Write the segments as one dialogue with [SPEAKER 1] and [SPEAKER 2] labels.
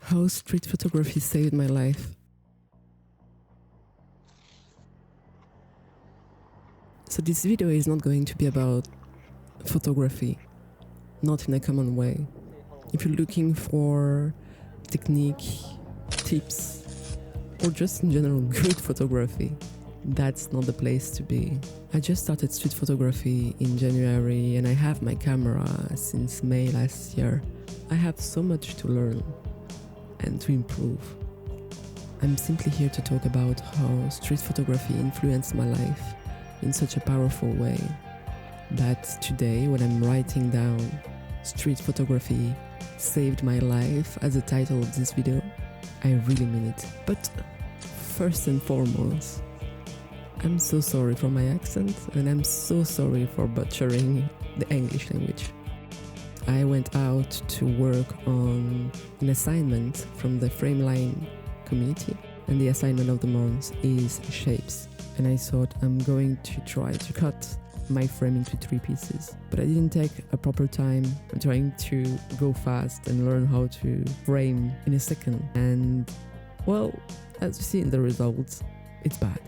[SPEAKER 1] How street photography saved my life. So this video is not going to be about photography, not in a common way. If you're looking for technique, tips, or just in general good photography, that's not the place to be. I just started street photography in January and I have my camera since May last year. I have so much to learn and to improve. I'm simply here to talk about how street photography influenced my life in such a powerful way that today, when I'm writing down street photography saved my life as the title of this video, I really mean it. But first and foremost, I'm so sorry for my accent and I'm so sorry for butchering the English language. I went out to work on an assignment from the Frameline community, and the assignment of the month is shapes. And I thought I'm going to try to cut my frame into 3 pieces. But I didn't take a proper time. I'm trying to go fast and learn how to frame in a second. And well, as you see in the results, it's bad.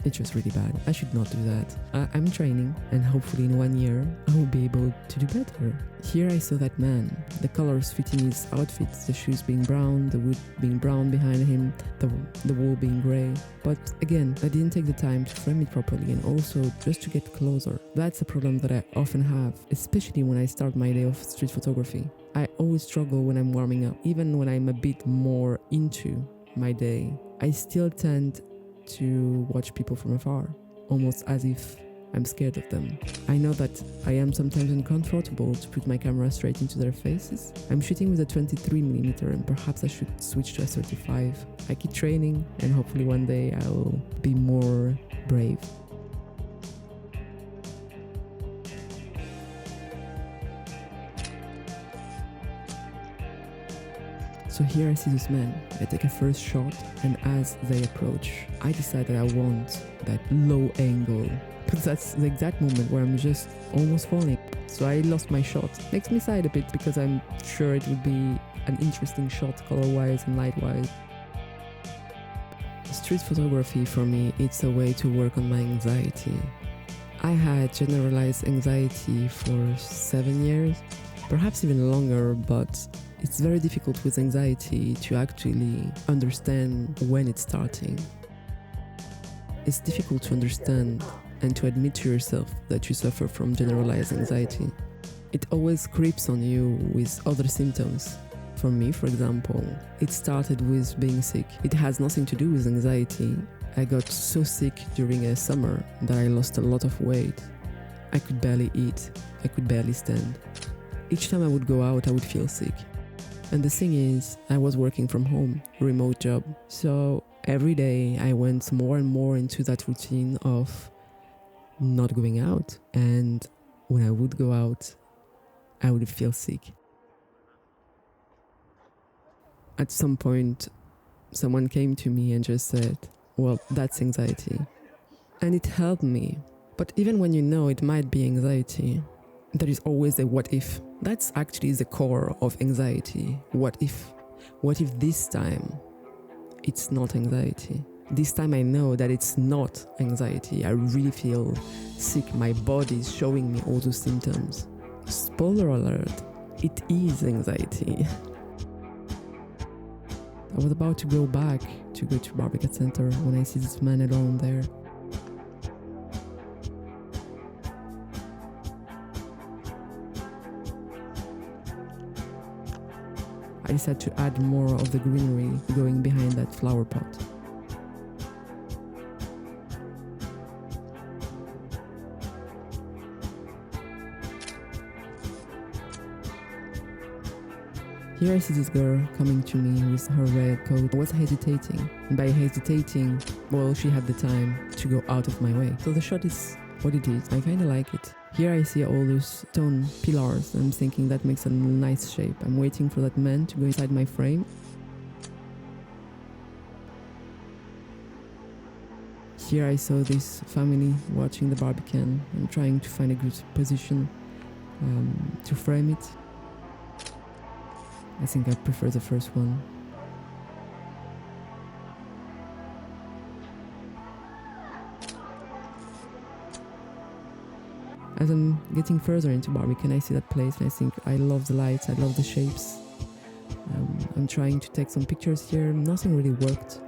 [SPEAKER 1] It's just really bad. I should not do that. I'm training and hopefully in 1 year I will be able to do better. Here I saw that man, the colors fitting his outfits, the shoes being brown, the wood being brown behind him, the wall being grey. But again, I didn't take the time to frame it properly and also just to get closer. That's a problem that I often have, especially when I start my day of street photography. I always struggle when I'm warming up. Even when I'm a bit more into my day, I still tend to watch people from afar, almost as if I'm scared of them. I know that I am sometimes uncomfortable to put my camera straight into their faces. I'm shooting with a 23mm and perhaps I should switch to a 35. I keep training and hopefully one day I will be more brave. So here I see this man. I take a first shot, and as they approach, I decide that I want that low angle, because that's the exact moment where I'm just almost falling. So I lost my shot. Makes me sigh a bit because I'm sure it would be an interesting shot color-wise and light-wise. Street photography for me, it's a way to work on my anxiety. I had generalized anxiety for 7 years, perhaps even longer, but it's very difficult with anxiety to actually understand when it's starting. It's difficult to understand and to admit to yourself that you suffer from generalized anxiety. It always creeps on you with other symptoms. For me, for example, it started with being sick. It has nothing to do with anxiety. I got so sick during a summer that I lost a lot of weight. I could barely eat. I could barely stand. Each time I would go out, I would feel sick. And the thing is, I was working from home, remote job. So every day I went more and more into that routine of not going out. And when I would go out, I would feel sick. At some point, someone came to me and just said, well, that's anxiety. And it helped me. But even when you know it might be anxiety, there is always a what if. That's actually the core of anxiety. What if? What if this time it's not anxiety? This time I know that it's not anxiety. I really feel sick. My body is showing me all those symptoms. Spoiler alert, it is anxiety. I was about to go back to go to Barbican Centre when I see this man alone there. I decided to add more of the greenery going behind that flower pot. Here I see this girl coming to me with her red coat. I was hesitating, and by hesitating, well, she had the time to go out of my way. So the shot is what it is. I kinda like it. Here I see all those stone pillars. I'm thinking that makes a nice shape. I'm waiting for that man to go inside my frame. Here I saw this family watching the Barbican. I'm trying to find a good position to frame it. I think I prefer the first one. As I'm getting further into Barbican, I see that place and I think I love the lights, I love the shapes. I'm trying to take some pictures here. Nothing really worked.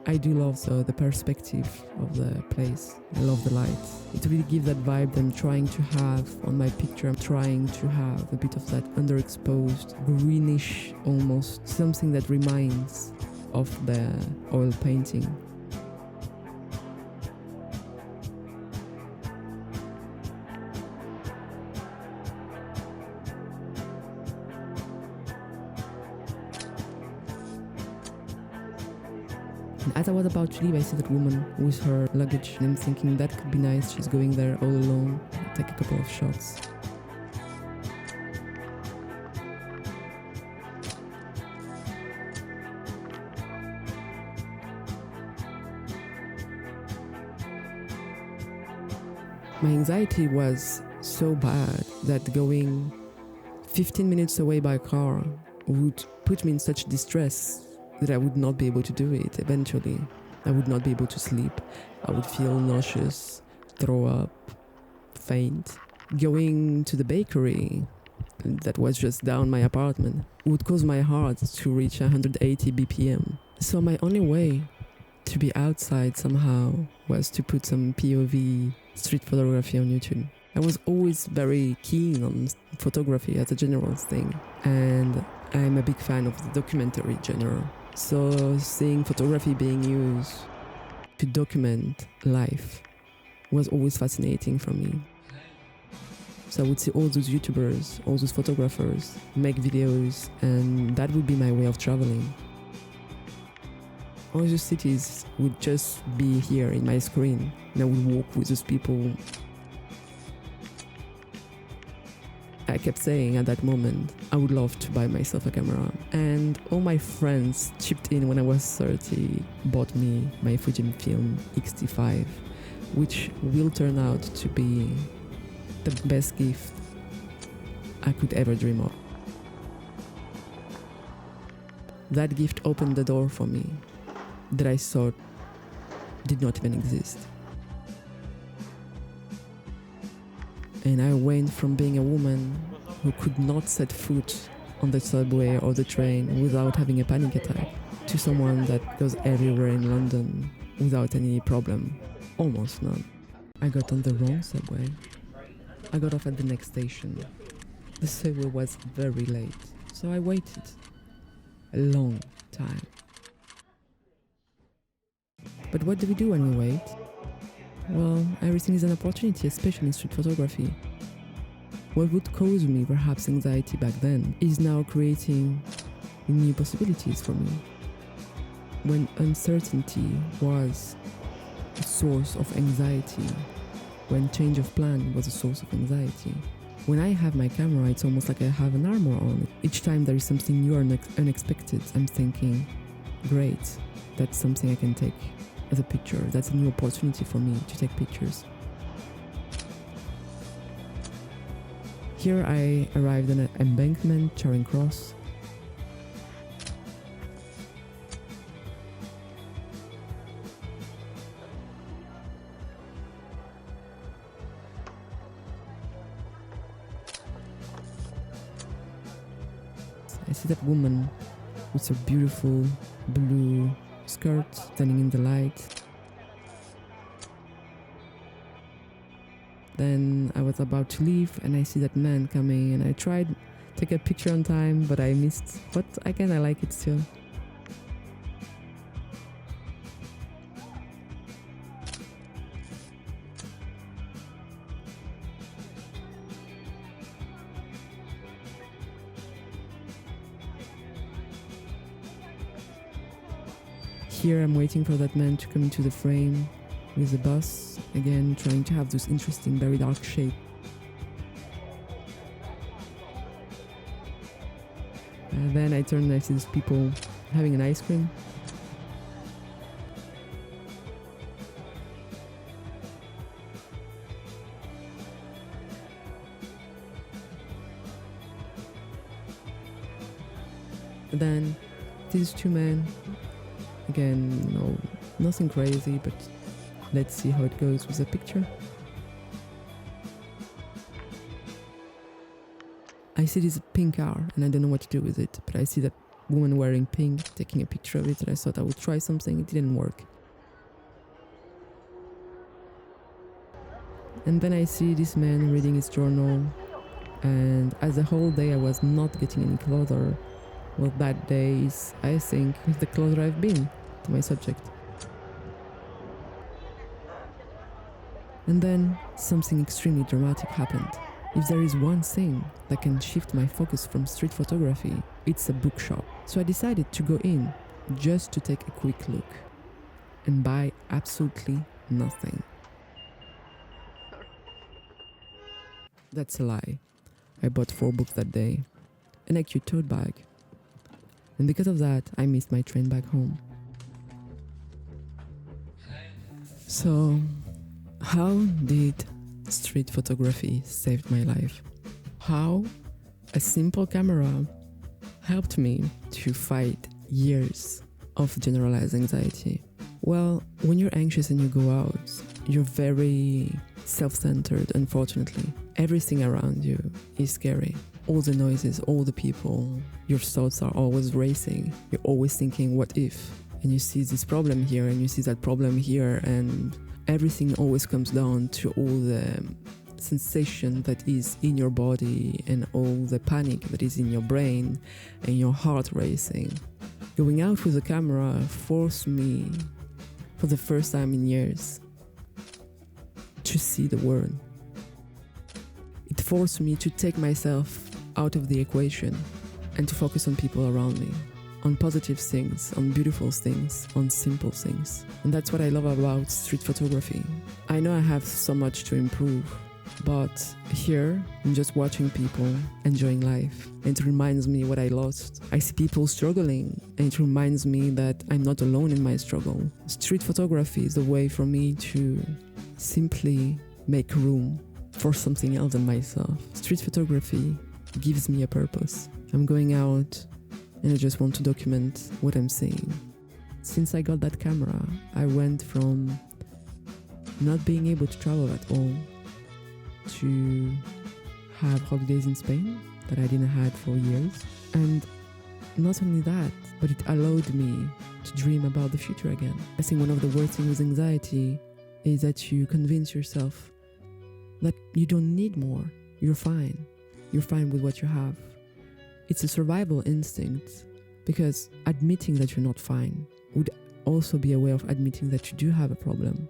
[SPEAKER 1] I do love the perspective of the place. I love the lights. It really gives that vibe that I'm trying to have on my picture. I'm trying to have a bit of that underexposed, greenish almost, something that reminds of the oil painting. And as I was about to leave, I see that woman with her luggage, and I'm thinking that could be nice. She's going there all alone. I'll take a couple of shots. My anxiety was so bad that going 15 minutes away by car would put me in such distress that I would not be able to do it eventually. I would not be able to sleep. I would feel nauseous, throw up, faint. Going to the bakery that was just down my apartment would cause my heart to reach 180 BPM. So my only way to be outside somehow was to put some POV street photography on YouTube. I was always very keen on photography as a general thing, and I'm a big fan of the documentary genre. So seeing photography being used to document life was always fascinating for me. So I would see all those YouTubers, all those photographers make videos, and that would be my way of traveling. All those cities would just be here in my screen, and I would walk with those people. I kept saying at that moment, I would love to buy myself a camera. And all my friends chipped in when I was 30, bought me my Fujifilm XT-5, which will turn out to be the best gift I could ever dream of. That gift opened the door for me that I thought did not even exist. And I went from being a woman who could not set foot on the subway or the train without having a panic attack to someone that goes everywhere in London without any problem. Almost none. I got on the wrong subway. I got off at the next station. The subway was very late, so I waited a long time. But what do we do when we wait? Well, everything is an opportunity, especially in street photography. What would cause me perhaps anxiety back then is now creating new possibilities for me. When uncertainty was a source of anxiety, when change of plan was a source of anxiety, when I have my camera, it's almost like I have an armor on. Each time there is something new or unexpected, I'm thinking, great, that's something I can take as a picture. That's a new opportunity for me to take pictures. Here I arrived at an embankment, Charing Cross. I see that woman with her beautiful blue skirt standing in the light. Then I was about to leave and I see that man coming, and I tried to take a picture on time, but I missed. But again, I like it still. Here I'm waiting for that man to come into the frame with the bus, again trying to have those interesting, very dark shapes. Then I turn and I see these people having an ice cream. Then these two men. Again, no, nothing crazy, but let's see how it goes with the picture. I see this pink car and I don't know what to do with it, but I see that woman wearing pink taking a picture of it, and I thought I would try something. It didn't work. And then I see this man reading his journal, and as the whole day I was not getting any closer. Well, that day is, I think, the closer I've been to my subject. And then something extremely dramatic happened. If there is one thing that can shift my focus from street photography, it's a bookshop. So I decided to go in just to take a quick look and buy absolutely nothing. That's a lie. I bought 4 books that day and a cute tote bag. And because of that, I missed my train back home. So, how did street photography save my life? How a simple camera helped me to fight years of generalized anxiety? Well, when you're anxious and you go out, you're very self-centered, unfortunately. Everything around you is scary. All the noises, all the people, your thoughts are always racing. You're always thinking, what if? And you see this problem here and you see that problem here, and everything always comes down to all the sensation that is in your body and all the panic that is in your brain and your heart racing. Going out with a camera forced me, for the first time in years, to see the world. It forced me to take myself out of the equation and to focus on people around me, on positive things, on beautiful things, on simple things. And that's what I love about street photography. I know I have so much to improve, but here I'm just watching people enjoying life, and it reminds me what I lost. I see people struggling, and it reminds me that I'm not alone in my struggle. Street photography is a way for me to simply make room for something else than myself. Street photography gives me a purpose. I'm going out and I just want to document what I'm seeing. Since I got that camera, I went from not being able to travel at all to have holidays in Spain that I didn't have for years. And not only that, but it allowed me to dream about the future again. I think one of the worst things with anxiety is that you convince yourself that you don't need more. You're fine. You're fine with what you have. It's a survival instinct, because admitting that you're not fine would also be a way of admitting that you do have a problem.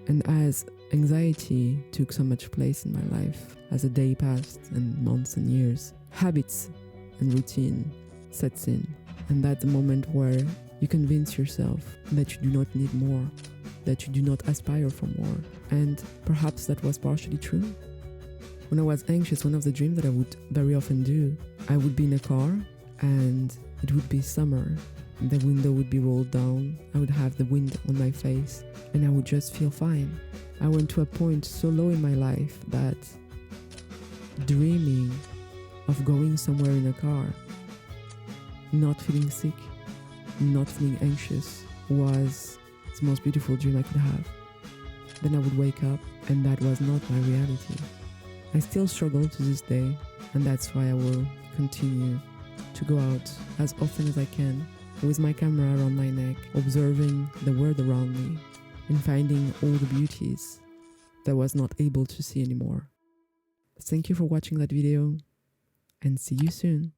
[SPEAKER 1] And as anxiety took so much place in my life, as the day passed and months and years, habits and routine sets in. And that's the moment where you convince yourself that you do not need more, that you do not aspire for more. And perhaps that was partially true. When I was anxious, one of the dreams that I would very often do, I would be in a car and it would be summer. The window would be rolled down. I would have the wind on my face and I would just feel fine. I went to a point so low in my life that dreaming of going somewhere in a car, not feeling sick, not feeling anxious, was the most beautiful dream I could have. Then I would wake up and that was not my reality. I still struggle to this day, and that's why I will continue to go out as often as I can with my camera around my neck, observing the world around me and finding all the beauties that I was not able to see anymore. Thank you for watching that video, and see you soon.